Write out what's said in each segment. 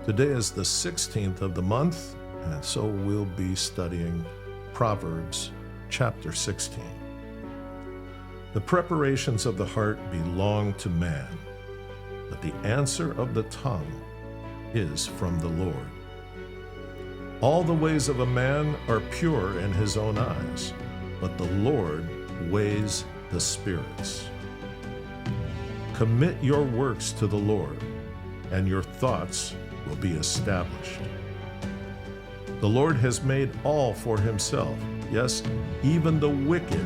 Today is the 16th of the month, and so we'll be studying Proverbs Chapter 16. The preparations of the heart belong to man, but the answer of the tongue is from the Lord. All the ways of a man are pure in his own eyes, but the Lord weighs the spirits. Commit your works to the Lord, and your thoughts will be established. The Lord has made all for himself, yes, even the wicked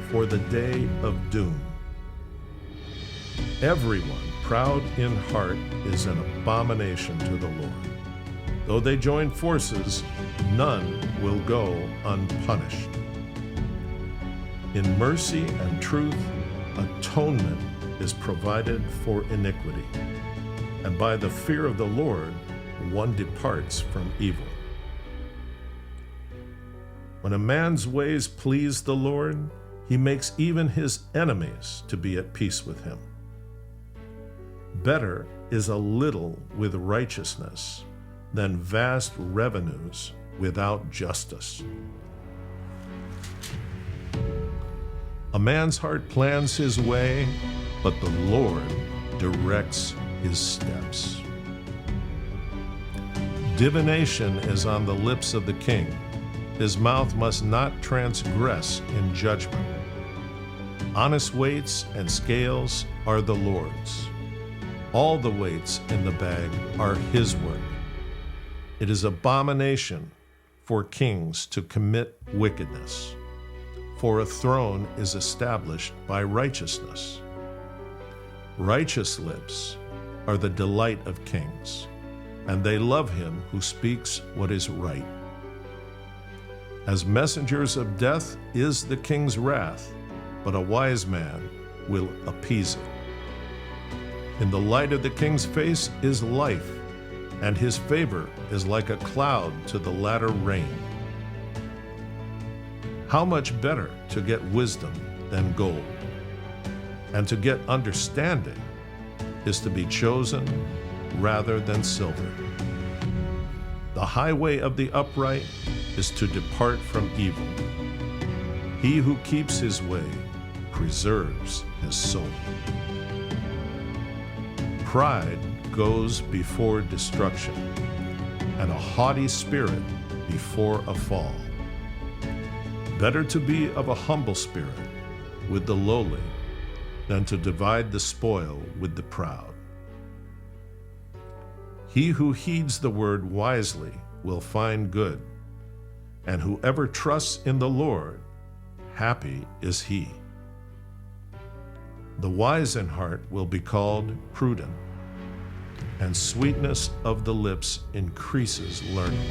for the day of doom. Everyone proud in heart is an abomination to the Lord. Though they join forces, none will go unpunished. In mercy and truth, atonement is provided for iniquity, and by the fear of the Lord, one departs from evil. When a man's ways please the Lord, he makes even his enemies to be at peace with him. Better is a little with righteousness than vast revenues without justice. A man's heart plans his way, but the Lord directs his steps. Divination is on the lips of the king. His mouth must not transgress in judgment. Honest weights and scales are the Lord's. All the weights in the bag are his work. It is abomination for kings to commit wickedness, for a throne is established by righteousness. Righteous lips are the delight of kings, and they love him who speaks what is right. As messengers of death is the king's wrath, but a wise man will appease it. In the light of the king's face is life, and his favor is like a cloud to the latter rain. How much better to get wisdom than gold, and to get understanding is to be chosen rather than silver. The highway of the upright is to depart from evil. He who keeps his way preserves his soul. Pride goes before destruction, and a haughty spirit before a fall. Better to be of a humble spirit with the lowly than to divide the spoil with the proud. He who heeds the word wisely will find good, and whoever trusts in the Lord, happy is he. The wise in heart will be called prudent, and sweetness of the lips increases learning.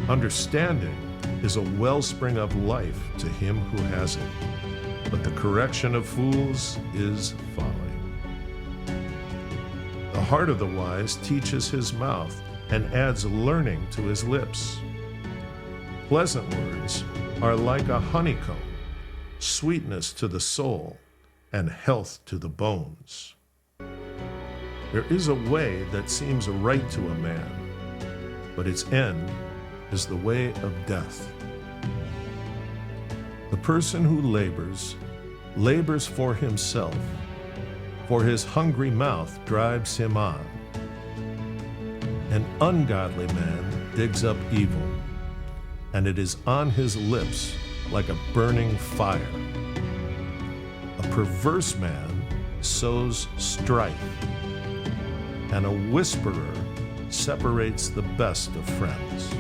Understanding is a wellspring of life to him who has it, but the correction of fools is folly. The heart of the wise teaches his mouth and adds learning to his lips. Pleasant words are like a honeycomb, sweetness to the soul and health to the bones. There is a way that seems right to a man, but its end is the way of death. The person who labors for himself, for his hungry mouth drives him on. An ungodly man digs up evil, and it is on his lips like a burning fire. A perverse man sows strife, and a whisperer separates the best of friends.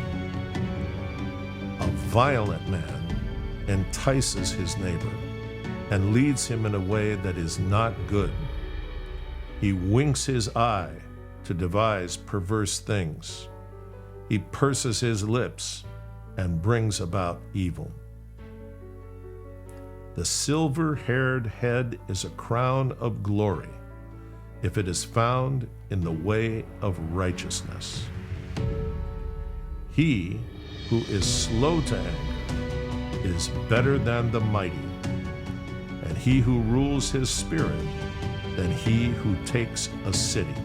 A violent man entices his neighbor and leads him in a way that is not good. He winks his eye to devise perverse things. He purses his lips and brings about evil. The silver-haired head is a crown of glory if it is found in the way of righteousness. He who is slow to anger is better than the mighty, and he who rules his spirit than he who takes a city.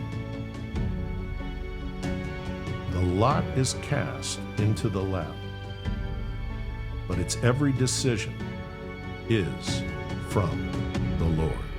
lot is cast into the lap, but its every decision is from the Lord.